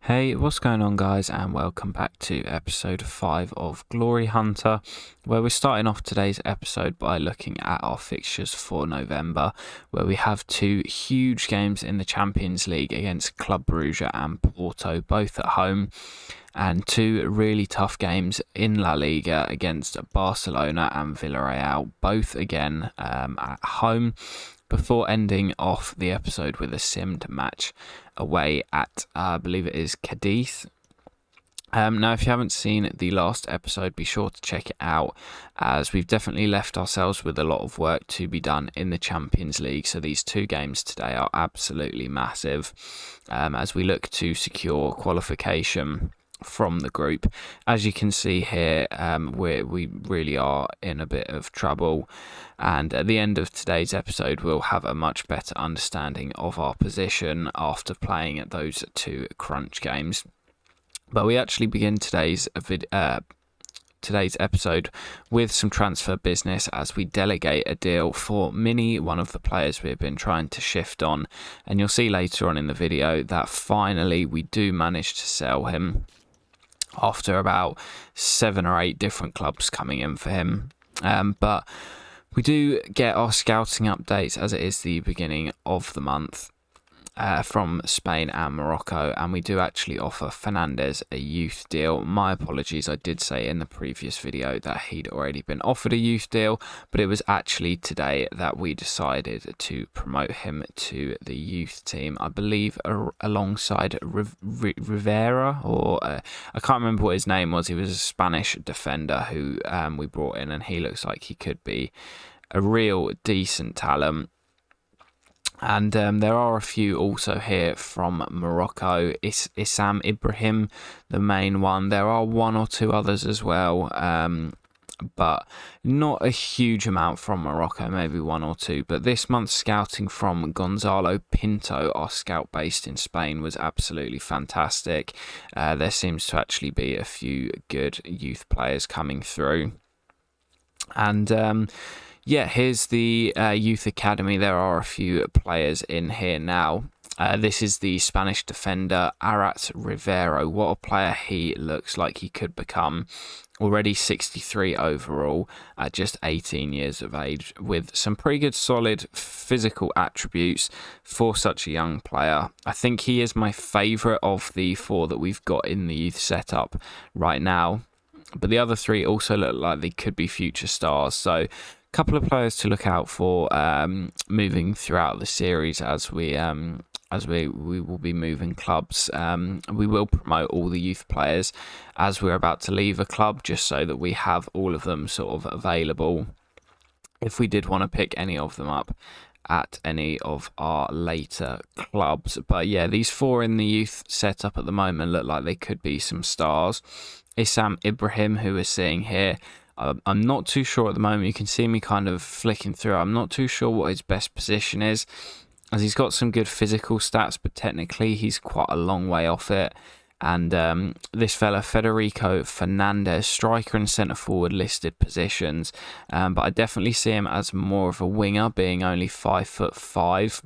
Hey, what's going on, guys, and welcome back to episode 5 of Glory Hunter, where we're starting off today's episode by looking at our fixtures for November, where we have two huge games in the Champions League against Club Brugge and Porto, both at home, and two really tough games in La Liga against Barcelona and Villarreal, both again at home, before ending off the episode with a simmed match away at, I believe it is Cadiz. Now, if you haven't seen the last episode, be sure to check it out, as we've definitely left ourselves with a lot of work to be done in the Champions League. So these two games today are absolutely massive as we look to secure qualification from the group. As you can see here, we really are in a bit of trouble, and at the end of today's episode we'll have a much better understanding of our position after playing at those two crunch games. But we actually begin today's episode with some transfer business, as we delegate a deal for Mini, one of the players we've been trying to shift on, and you'll see later on in the video that finally we do manage to sell him after about 7 or 8 different clubs coming in for him. But we do get our scouting updates, as it is the beginning of the month, from Spain and Morocco, and we do actually offer Fernandez a youth deal. My apologies, I did say in the previous video that he'd already been offered a youth deal, but it was actually today that we decided to promote him to the youth team, I believe alongside Rivera, or I can't remember what his name was. He was a Spanish defender who we brought in, and he looks like he could be a real decent talent. And there are a few also here from Morocco. Issam Ibrahim, the main one. There are one or two others as well, but not a huge amount from Morocco, maybe one or two. But this month's scouting from Gonzalo Pinto, our scout based in Spain, was absolutely fantastic. There seems to actually be a few good youth players coming through. And yeah, here's the youth academy. There are a few players in here now. This is the Spanish defender, Arat Rivero. What a player he looks like he could become. Already 63 overall at just 18 years of age, with some pretty good solid physical attributes for such a young player. I think he is my favourite of the 4 that we've got in the youth setup right now. But the other 3 also look like they could be future stars. So couple of players to look out for moving throughout the series, as we will be moving clubs. We will promote all the youth players as we're about to leave a club, just so that we have all of them sort of available if we did want to pick any of them up at any of our later clubs. But yeah, these 4 in the youth setup at the moment look like they could be some stars. Issam Ibrahim, who we're seeing here, I'm not too sure at the moment. You can see me kind of flicking through. I'm not too sure what his best position is, as he's got some good physical stats, but technically he's quite a long way off it. And this fella, Federico Fernandez, striker and centre forward listed positions, but I definitely see him as more of a winger, being only 5'5".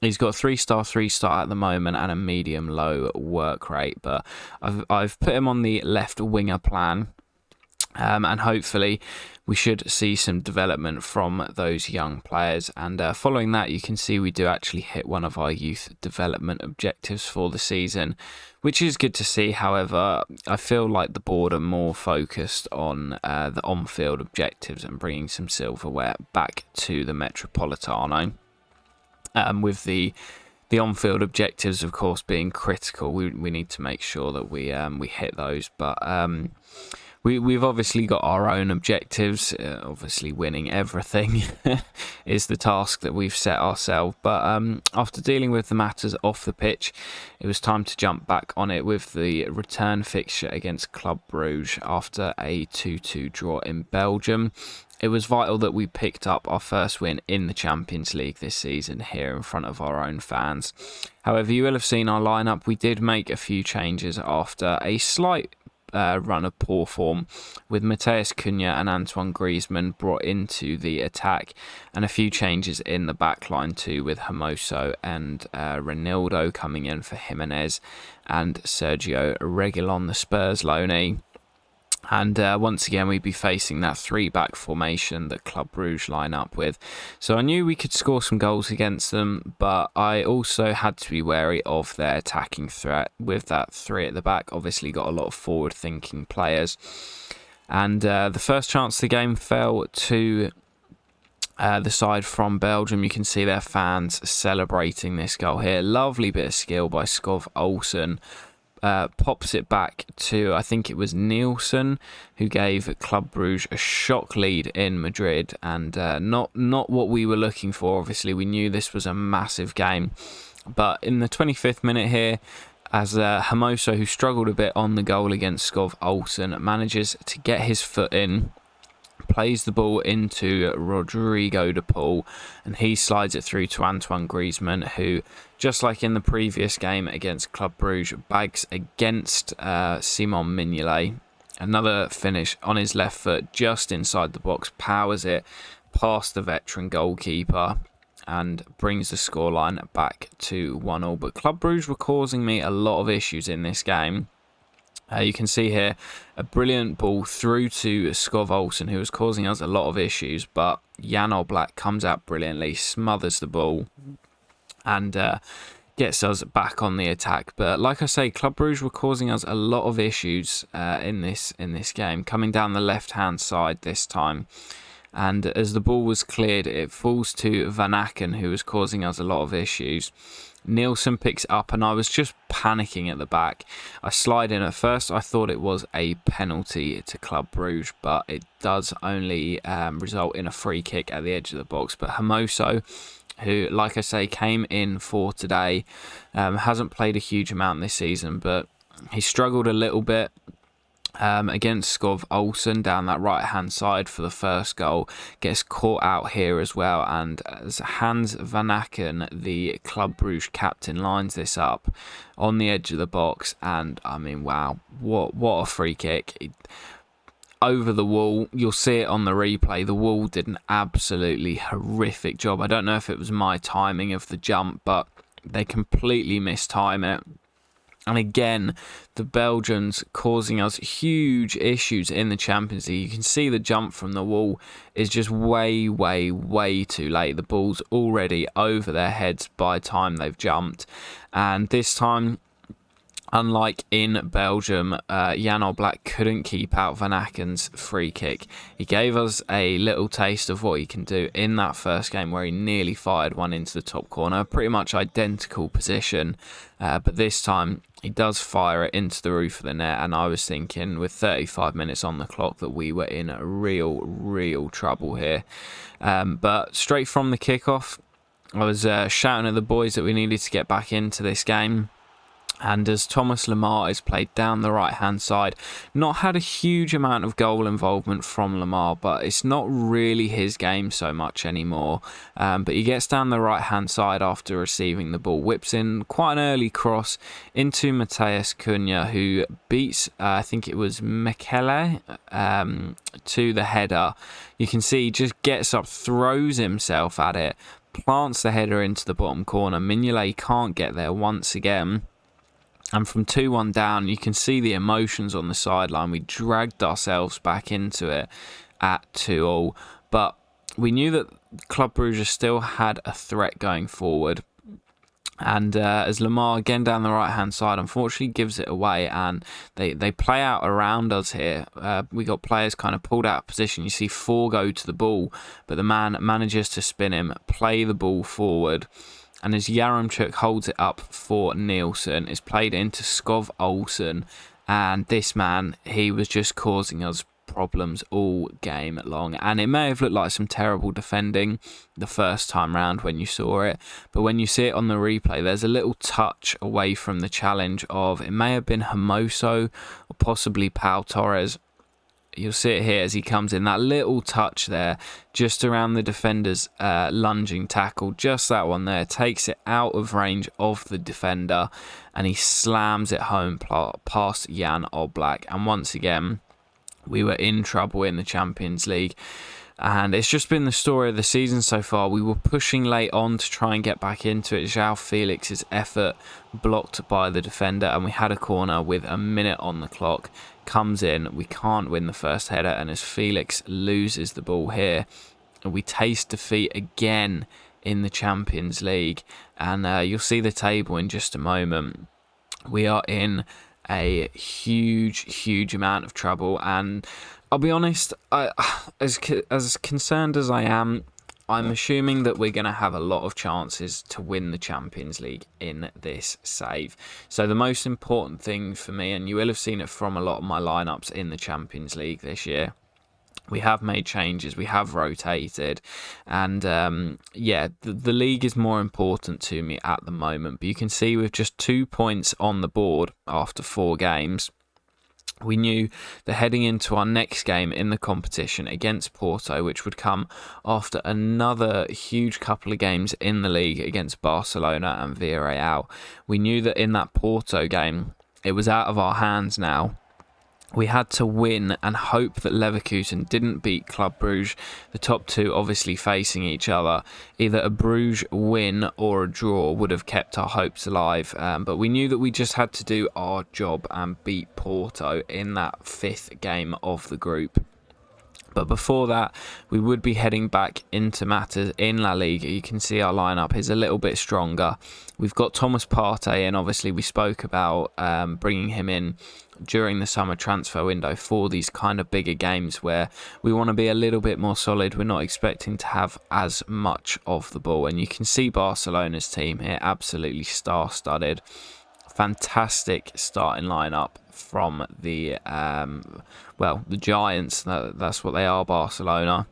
He's got 3-star at the moment and a medium-low work rate, but I've put him on the left winger plan. And hopefully we should see some development from those young players. And following that, you can see we do actually hit one of our youth development objectives for the season, which is good to see. However, I feel like the board are more focused on the on-field objectives and bringing some silverware back to the Metropolitano. With the on-field objectives, of course, being critical, we need to make sure that we hit those. But we've obviously got our own objectives. Obviously, winning everything is the task that we've set ourselves. But after dealing with the matters off the pitch, it was time to jump back on it with the return fixture against Club Brugge after a 2-2 draw in Belgium. It was vital that we picked up our first win in the Champions League this season here in front of our own fans. However, you will have seen our lineup. We did make a few changes after a slight run of poor form, with Matheus Cunha and Antoine Griezmann brought into the attack, and a few changes in the back line too, with Hermoso and Ronaldo coming in for Jimenez and Sergio Reguilon, the Spurs loanee. And once again, we'd be facing that 3-back formation that Club Brugge line up with. So I knew we could score some goals against them, but I also had to be wary of their attacking threat. With that 3 at the back, obviously got a lot of forward-thinking players. And the first chance of the game fell to the side from Belgium. You can see their fans celebrating this goal here. Lovely bit of skill by Skov Olsen. Pops it back to, I think it was Nielsen, who gave Club Brugge a shock lead in Madrid, and not what we were looking for. Obviously, we knew this was a massive game, but in the 25th minute here, as Hermoso, who struggled a bit on the goal against Skov Olsen, manages to get his foot in, plays the ball into Rodrigo de Paul, and he slides it through to Antoine Griezmann, who, just like in the previous game against Club Brugge, bags against Simon Mignolet. Another finish on his left foot, just inside the box, powers it past the veteran goalkeeper and brings the scoreline back to 1-1. But Club Brugge were causing me a lot of issues in this game. You can see here a brilliant ball through to Skov Olsen, who was causing us a lot of issues, but Jan Oblak comes out brilliantly, smothers the ball, and gets us back on the attack. But like I say, Club Brugge were causing us a lot of issues in this game, coming down the left-hand side this time. And as the ball was cleared, it falls to Van Aken, who was causing us a lot of issues. Nielsen picks it up, and I was just panicking at the back. I slide in at first. I thought it was a penalty to Club Brugge, but it does only result in a free kick at the edge of the box. But Hermoso, who, like I say, came in for today, hasn't played a huge amount this season, but he struggled a little bit against Skov Olsen down that right hand side for the first goal, gets caught out here as well, and as Hans Van Aken, the Club Brugge captain, lines this up on the edge of the box, and I mean, wow, what a free kick. Over the wall. You'll see it on the replay. The wall did an absolutely horrific job. I don't know if it was my timing of the jump, but they completely mistime it. And again, the Belgians causing us huge issues in the Champions League. You can see the jump from the wall is just way, way, way too late. The ball's already over their heads by the time they've jumped. And this time, unlike in Belgium, Jan Oblak couldn't keep out Van Aken's free kick. He gave us a little taste of what he can do in that first game, where he nearly fired one into the top corner. Pretty much identical position, but this time he does fire it into the roof of the net, and I was thinking with 35 minutes on the clock that we were in real trouble here. But straight from the kickoff, I was shouting at the boys that we needed to get back into this game. And as Thomas Lemar is played down the right-hand side, not had a huge amount of goal involvement from Lemar, but it's not really his game so much anymore. But he gets down the right-hand side after receiving the ball, whips in quite an early cross into Matheus Cunha, who beats, I think it was Mekele, to the header. You can see he just gets up, throws himself at it, plants the header into the bottom corner. Mignolet can't get there once again. And from 2-1 down, you can see the emotions on the sideline. We dragged ourselves back into it at 2-2. But we knew that Club Brugge still had a threat going forward. And as Lemar, again down the right-hand side, unfortunately gives it away. And they play out around us here. We got players kind of pulled out of position. You see 4 go to the ball, but the man manages to spin him, play the ball forward. And as Yaremchuk holds it up for Nielsen, it's played into Skov Olsen. And this man, he was just causing us problems all game long. And it may have looked like some terrible defending the first time round when you saw it. But when you see it on the replay, there's a little touch away from the challenge of, it may have been Hermoso or possibly Pau Torres. You'll see it here as he comes in. That little touch there, just around the defender's lunging tackle. Just that one there. Takes it out of range of the defender. And he slams it home past Jan Oblak. And once again, we were in trouble in the Champions League. And it's just been the story of the season so far. We were pushing late on to try and get back into it. João Felix's effort blocked by the defender, and we had a corner with a minute on the clock. Comes in, we can't win the first header, and as Felix loses the ball here, we taste defeat again in the Champions League. And you'll see the table in just a moment. We are in a huge amount of trouble, and I'll be honest, as concerned as I am, I'm assuming that we're going to have a lot of chances to win the Champions League in this save. So the most important thing for me, and you will have seen it from a lot of my lineups in the Champions League this year, we have made changes, we have rotated, and yeah, the league is more important to me at the moment. But you can see with just 2 points on the board after 4 games, we knew that heading into our next game in the competition against Porto, which would come after another huge couple of games in the league against Barcelona and Villarreal, we knew that in that Porto game, it was out of our hands now. We had to win and hope that Leverkusen didn't beat Club Brugge, the top two obviously facing each other. Either a Bruges win or a draw would have kept our hopes alive, but we knew that we just had to do our job and beat Porto in that 5th game of the group. But before that, we would be heading back into matters in La Liga. You can see our lineup is a little bit stronger. We've got Thomas Partey in. Obviously, we spoke about bringing him in during the summer transfer window for these kind of bigger games where we want to be a little bit more solid. We're not expecting to have as much of the ball. And you can see Barcelona's team here, absolutely star-studded. Fantastic starting lineup from the the Giants. That's what they are, Barcelona.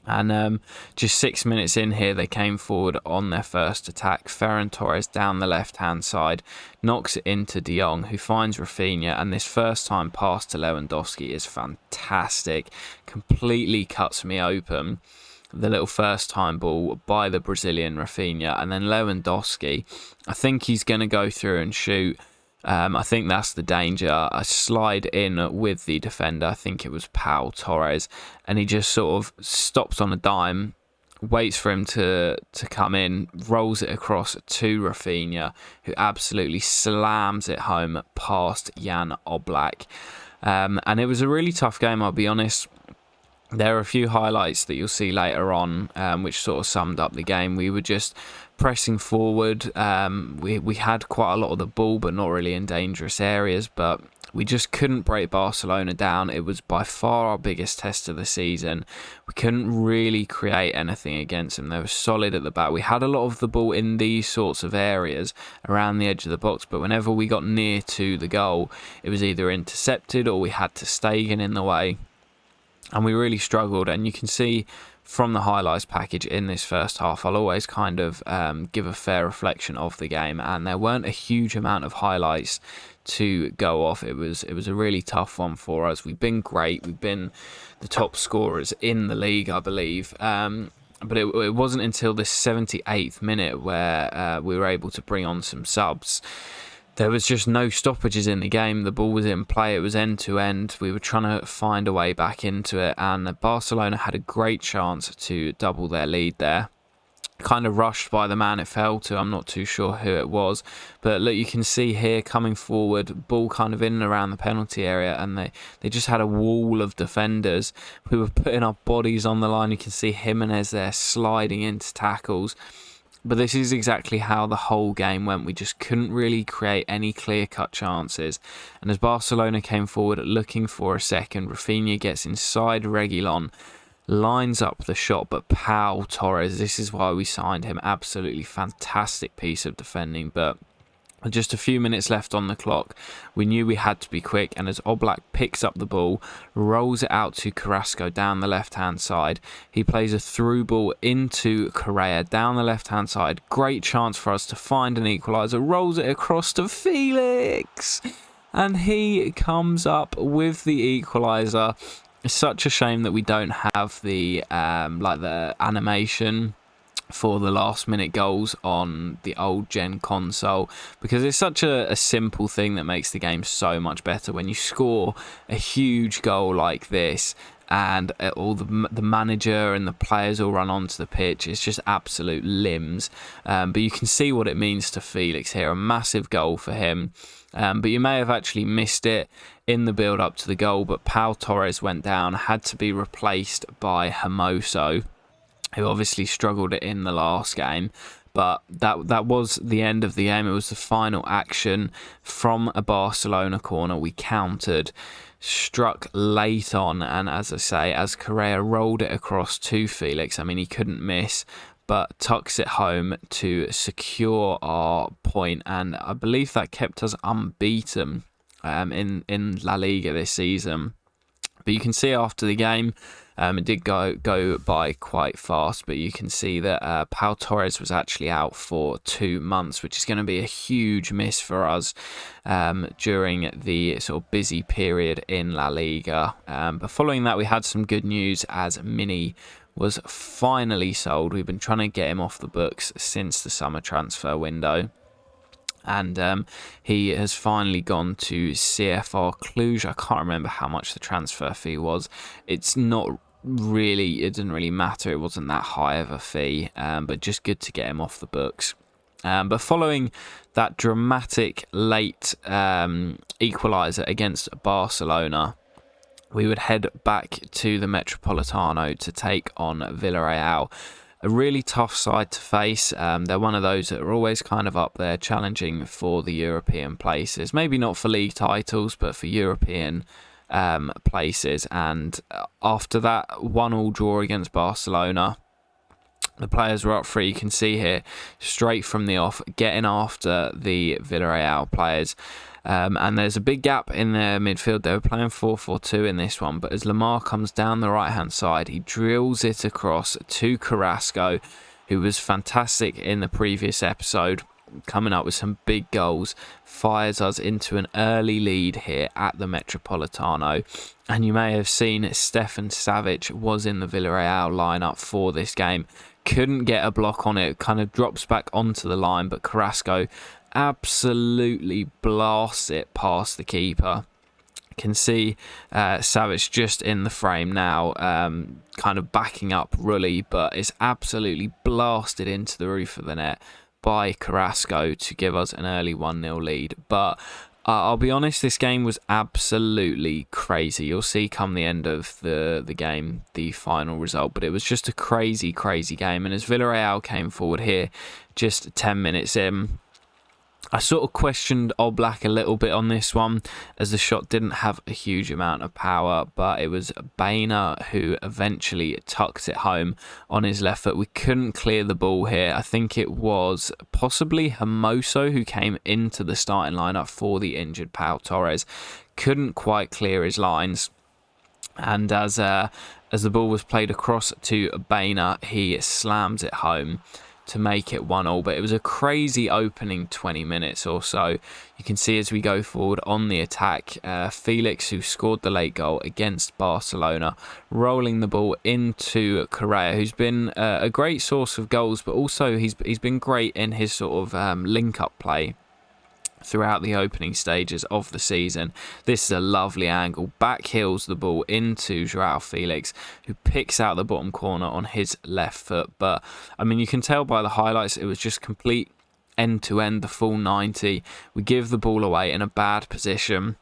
And just 6 minutes in here, they came forward on their first attack. Ferran Torres down the left-hand side, knocks it into De Jong, who finds Rafinha. And this first-time pass to Lewandowski is fantastic. Completely cuts me open. The little first-time ball by the Brazilian Rafinha. And then Lewandowski, I think he's going to go through and shoot. I think that's the danger. I slide in with the defender. I think it was Pau Torres. And he just sort of stops on a dime, waits for him to come in, rolls it across to Rafinha, who absolutely slams it home past Jan Oblak. And it was a really tough game, I'll be honest. There are a few highlights that you'll see later on, which sort of summed up the game. We were just pressing forward. We had quite a lot of the ball, but not really in dangerous areas. But we just couldn't break Barcelona down. It was by far our biggest test of the season. We couldn't really create anything against them. They were solid at the back. We had a lot of the ball in these sorts of areas around the edge of the box, but whenever we got near to the goal, it was either intercepted or we had to Stegen in the way. And we really struggled, and you can see from the highlights package in this first half, I'll always kind of give a fair reflection of the game, and there weren't a huge amount of highlights to go off. It was a really tough one for us. We've been great. We've been the top scorers in the league, I believe. But it wasn't until the 78th minute where we were able to bring on some subs. There was just no stoppages in the game. The ball was in play. It was end-to-end. We were trying to find a way back into it. And Barcelona had a great chance to double their lead there. Kind of rushed by the man it fell to. I'm not too sure who it was. But look, you can see here coming forward, ball kind of in and around the penalty area. And they just had a wall of defenders who were putting our bodies on the line. You can see Jimenez there sliding into tackles. But this is exactly how the whole game went. We just couldn't really create any clear-cut chances. And as Barcelona came forward looking for a second, Rafinha gets inside Reguilon, lines up the shot, but Pau Torres, this is why we signed him. Absolutely fantastic piece of defending, but with just a few minutes left on the clock, we knew we had to be quick, and as Oblak picks up the ball, rolls it out to Carrasco down the left-hand side, he plays a through ball into Correa down the left-hand side. Great chance for us to find an equaliser, rolls it across to Felix, and he comes up with the equaliser. It's such a shame that we don't have the like the animation for the last minute goals on the old gen console, because it's such a simple thing that makes the game so much better. When you score a huge goal like this and all the manager and the players all run onto the pitch, it's just absolute limbs. But you can see what it means to Felix here, a massive goal for him. But you may have actually missed it in the build up to the goal, but Pau Torres went down, had to be replaced by Hermoso, who obviously struggled in the last game. But that was the end of the game. It was the final action from a Barcelona corner. We countered, struck late on, and as I say, as Correa rolled it across to Felix, I mean, he couldn't miss, but tucks it home to secure our point, and I believe that kept us unbeaten in La Liga this season. But you can see after the game, it did go by quite fast, but you can see that Pau Torres was actually out for 2 months, which is going to be a huge miss for us during the sort of busy period in La Liga. But following that, we had some good news as Mini was finally sold. We've been trying to get him off the books since the summer transfer window. And he has finally gone to CFR Cluj. I can't remember how much the transfer fee was. It didn't really matter. It wasn't that high of a fee, but just good to get him off the books. But following that dramatic late equaliser against Barcelona, we would head back to the Metropolitano to take on Villarreal. A really tough side to face. They're one of those that are always kind of up there challenging for the European places. Maybe not for league titles, but for European places. And after that 1-1 draw against Barcelona, the players were up for it. You can see here, straight from the off, getting after the Villarreal players. And there's a big gap in their midfield. They were playing 4-4-2 in this one, but as Lamar comes down the right-hand side, he drills it across to Carrasco, who was fantastic in the previous episode, coming up with some big goals, fires us into an early lead here at the Metropolitano. And you may have seen Stefan Savic was in the Villarreal lineup for this game. Couldn't get a block on it, kind of drops back onto the line, but Carrasco absolutely blasts it past the keeper. Can see Savic just in the frame now, kind of backing up Rulli, but it's absolutely blasted into the roof of the net by Carrasco to give us an early 1-0 lead. But I'll be honest, this game was absolutely crazy. You'll see come the end of the game the final result, but it was just a crazy game. And as Villarreal came forward here just 10 minutes in, I sort of questioned Oblak a little bit on this one, as the shot didn't have a huge amount of power, but it was Baena who eventually tucked it home on his left foot. We couldn't clear the ball here. I think it was possibly Hermoso who came into the starting lineup for the injured Pau Torres. Couldn't quite clear his lines. And as the ball was played across to Baena, he slams it home to make it 1-1, but it was a crazy opening 20 minutes or so. You can see as we go forward on the attack, Felix, who scored the late goal against Barcelona, rolling the ball into Correa, who's been a great source of goals, but also he's been great in his sort of link-up play throughout the opening stages of the season. This is a lovely angle. Back heels the ball into João Felix, who picks out the bottom corner on his left foot. But, I mean, you can tell by the highlights, it was just complete end-to-end, the full 90. We give the ball away in a bad position.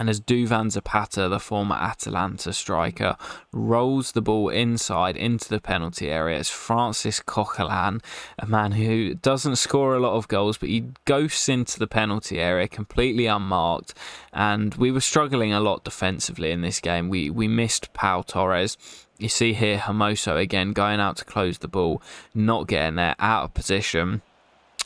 And as Duvan Zapata, the former Atalanta striker, rolls the ball inside into the penalty area, it's Francis Coquelin, a man who doesn't score a lot of goals, but he ghosts into the penalty area completely unmarked. And we were struggling a lot defensively in this game. We missed Pau Torres. You see here Hermoso again going out to close the ball, not getting there, out of position.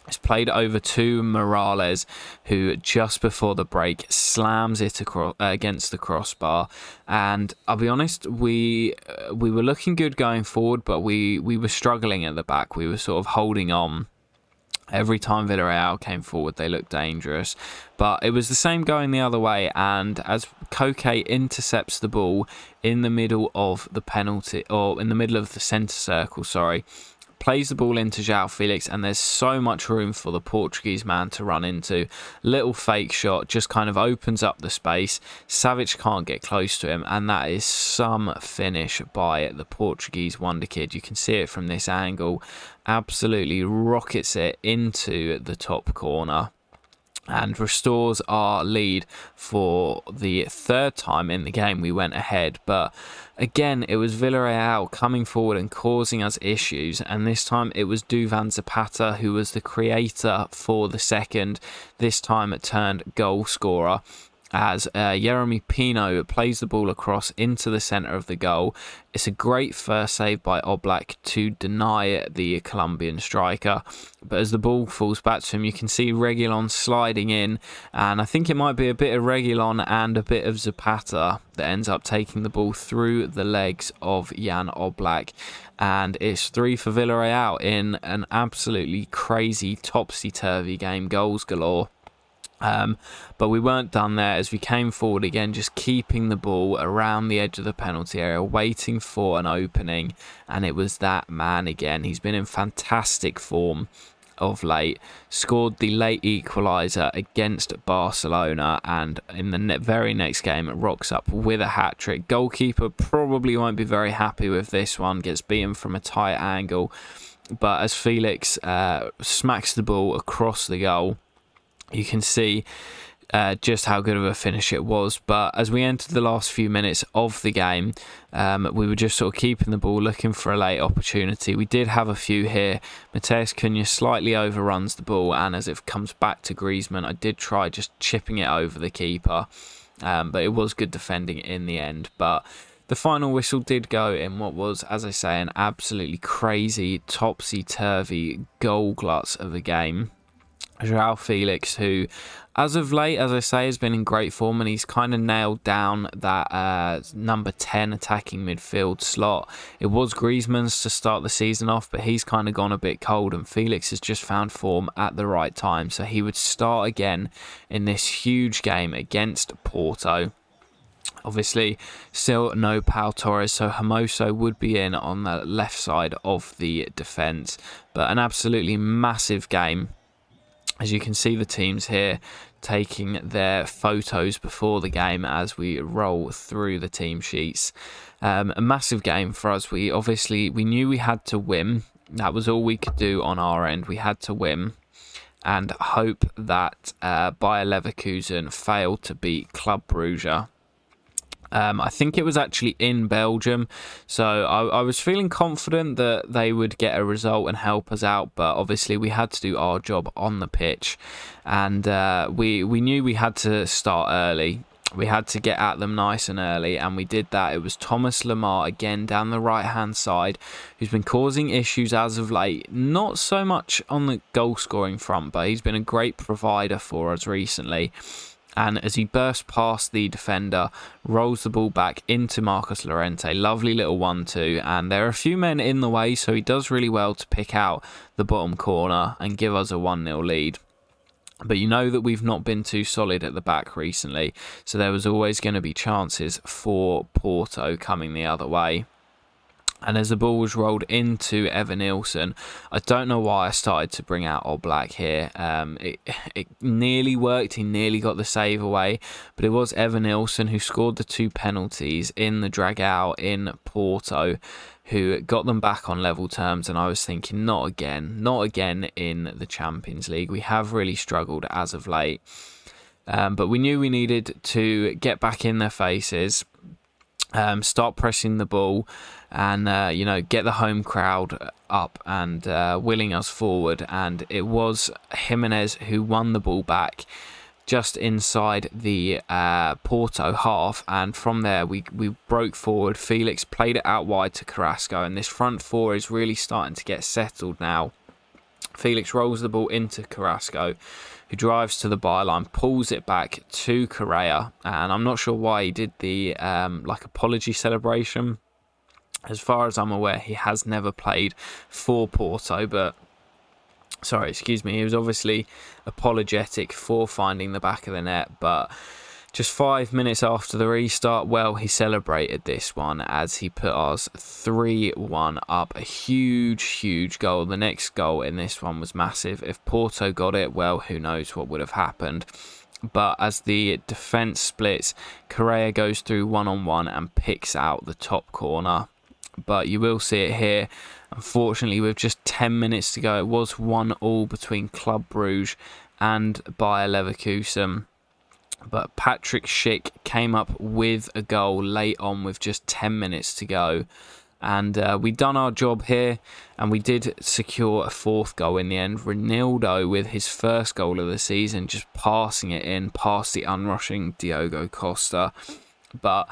It's played over to Morales, who just before the break slams it against the crossbar. And I'll be honest, we were looking good going forward, but we were struggling at the back. We were sort of holding on Every time Villarreal came forward, they looked dangerous. But it was the same going the other way. And as Koke intercepts the ball in the middle of the penalty, or in the middle of the centre circle, sorry, plays the ball into João Felix, and there's so much room for the Portuguese man to run into. Little fake shot just kind of opens up the space. Savic can't get close to him, and that is some finish by the Portuguese wonder kid. You can see it from this angle. Absolutely rockets it into the top corner and restores our lead for the third time in the game. We went ahead, but again it was Villarreal coming forward and causing us issues, and this time it was Duvan Zapata who was the creator for the second, this time it turned goal scorer, as Jeremy Pino plays the ball across into the centre of the goal. It's a great first save by Oblak to deny the Colombian striker, but as the ball falls back to him, you can see Reguilon sliding in, and I think it might be a bit of Reguilon and a bit of Zapata that ends up taking the ball through the legs of Jan Oblak, and it's 3 for Villarreal in an absolutely crazy topsy-turvy game, goals galore. But we weren't done there, as we came forward again, just keeping the ball around the edge of the penalty area, waiting for an opening, and it was that man again. He's been in fantastic form of late, scored the late equaliser against Barcelona, and in the very next game it rocks up with a hat-trick. Goalkeeper probably won't be very happy with this one, gets beaten from a tight angle, but as Felix smacks the ball across the goal, you can see just how good of a finish it was. But as we entered the last few minutes of the game, we were just sort of keeping the ball, looking for a late opportunity. We did have a few here. Mateus Cunha slightly overruns the ball, and as it comes back to Griezmann, I did try just chipping it over the keeper, but it was good defending in the end. But the final whistle did go in what was, as I say, an absolutely crazy, topsy-turvy goal glut of a game. João Felix, who as of late, as I say, has been in great form, and he's kind of nailed down that number 10 attacking midfield slot. It was Griezmann's to start the season off, but he's kind of gone a bit cold, and Felix has just found form at the right time, so he would start again in this huge game against Porto. Obviously, still no Pau Torres, so Hermoso would be in on the left side of the defence, but an absolutely massive game. As you can see, the teams here taking their photos before the game as we roll through the team sheets. A massive game for us. We knew we had to win. That was all we could do on our end. We had to win and hope that Bayer Leverkusen failed to beat Club Brugge. I think it was actually in Belgium, so I was feeling confident that they would get a result and help us out, but obviously we had to do our job on the pitch, and we knew we had to start early. We had to get at them nice and early, and we did that. It was Thomas Lemar again down the right-hand side, who's been causing issues as of late. Not so much on the goal-scoring front, but he's been a great provider for us recently. And as he bursts past the defender, rolls the ball back into Marcos Llorente. Lovely little 1-2. And there are a few men in the way, so he does really well to pick out the bottom corner and give us a 1-0 lead. But you know that we've not been too solid at the back recently, so there was always going to be chances for Porto coming the other way. And as the ball was rolled into Evan Nilsson, I don't know why I started to bring out Oblak here. It nearly worked. He nearly got the save away. But it was Evan Nilsson who scored the 2 penalties in the drag-out in Porto, who got them back on level terms. And I was thinking, not again in the Champions League. We have really struggled as of late. But we knew we needed to get back in their faces, start pressing the ball, and get the home crowd up and willing us forward. And it was Jimenez who won the ball back just inside the Porto half, and from there we broke forward. Felix played it out wide to Carrasco, and this front four is really starting to get settled now. Felix rolls the ball into Carrasco, who drives to the byline, pulls it back to Correa, and I'm not sure why he did the apology celebration. As far as I'm aware, he has never played for Porto, but Sorry, excuse me. He was obviously apologetic for finding the back of the net, but just 5 minutes after the restart, well, he celebrated this one as he put us 3-1 up. A huge goal. The next goal in this one was massive. If Porto got it, well, who knows what would have happened. But as the defence splits, Correa goes through one-on-one and picks out the top corner. But you will see it here. Unfortunately, with just 10 minutes to go, it was 1-1 between Club Brugge and Bayer Leverkusen. But Patrick Schick came up with a goal late on with just 10 minutes to go. And we done our job here, and we did secure a fourth goal in the end. Ronaldo with his first goal of the season, just passing it in past the unrushing Diogo Costa. But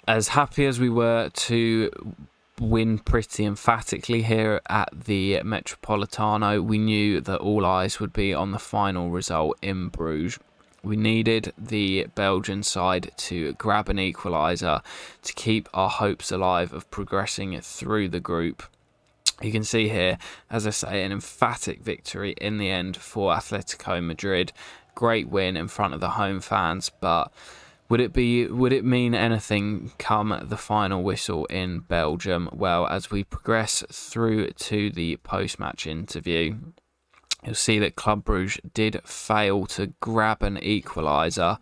as happy as we were to win pretty emphatically here at the Metropolitano, we knew that all eyes would be on the final result in Bruges. We needed the Belgian side to grab an equaliser to keep our hopes alive of progressing through the group. You can see here, as I say, an emphatic victory in the end for Atletico Madrid. Great win in front of the home fans, but would it mean anything come the final whistle in Belgium? Well, as we progress through to the post-match interview, you'll see that Club Brugge did fail to grab an equaliser.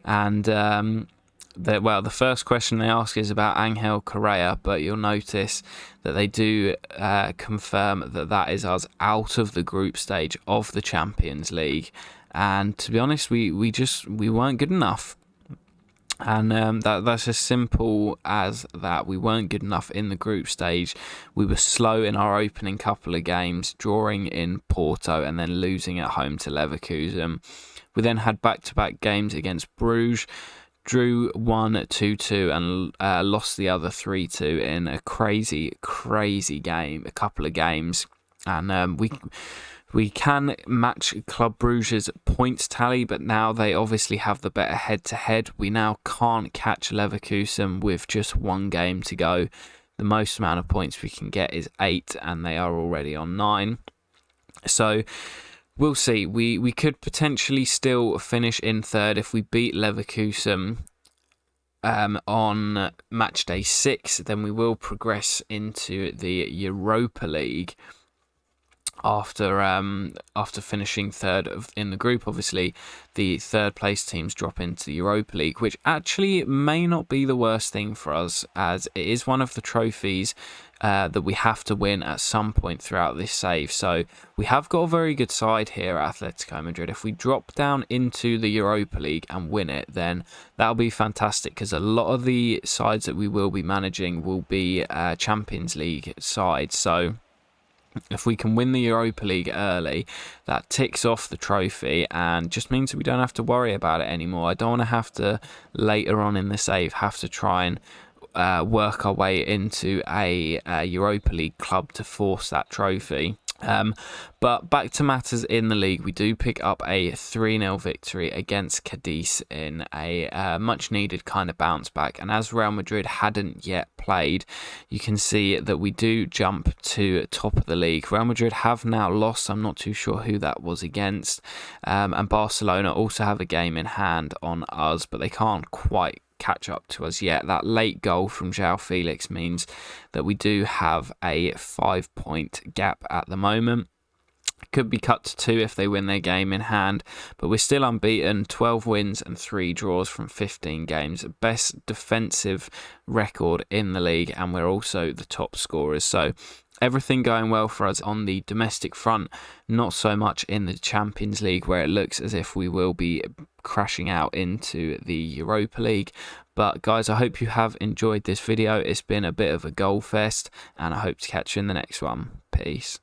And the first question they ask is about Angel Correa, but you'll notice that they do confirm that that is us out of the group stage of the Champions League. And to be honest, we weren't good enough. And that's as simple as that. We weren't good enough in the group stage. We were slow in our opening couple of games, drawing in Porto and then losing at home to Leverkusen. We then had back-to-back games against Bruges, drew 1-2 and lost the other 3-2 in a crazy game, a couple of games. And we can match Club Brugge's points tally, but now they obviously have the better head-to-head. We now can't catch Leverkusen with just one game to go. The most amount of points we can get is 8, and they are already on 9. So we'll see. We could potentially still finish in third if we beat Leverkusen on match day 6. Then we will progress into the Europa League. After finishing third in the group, obviously the third place teams drop into the Europa League, which actually may not be the worst thing for us, as it is one of the trophies that we have to win at some point throughout this save. So we have got a very good side here at Atletico Madrid. If we drop down into the Europa League and win it, then that'll be fantastic, because a lot of the sides that we will be managing will be Champions League sides. So if we can win the Europa League early, that ticks off the trophy and just means that we don't have to worry about it anymore. I don't want to have to, later on in the save, have to try and work our way into a Europa League club to force that trophy. But back to matters in the league, we do pick up a 3-0 victory against Cadiz in a much needed kind of bounce back. And as Real Madrid hadn't yet played, you can see that we do jump to top of the league. Real Madrid have now lost. I'm not too sure who that was against. And Barcelona also have a game in hand on us, but they can't quite catch up to us yet. That late goal from João Felix means that we do have a 5-point gap at the moment. Could be cut to 2 if they win their game in hand, but we're still unbeaten. 12 wins and 3 draws from 15 games. Best defensive record in the league, and we're also the top scorers. So everything going well for us on the domestic front, not so much in the Champions League, where it looks as if we will be crashing out into the Europa League. But guys, I hope you have enjoyed this video. It's been a bit of a goal fest, and I hope to catch you in the next one. Peace.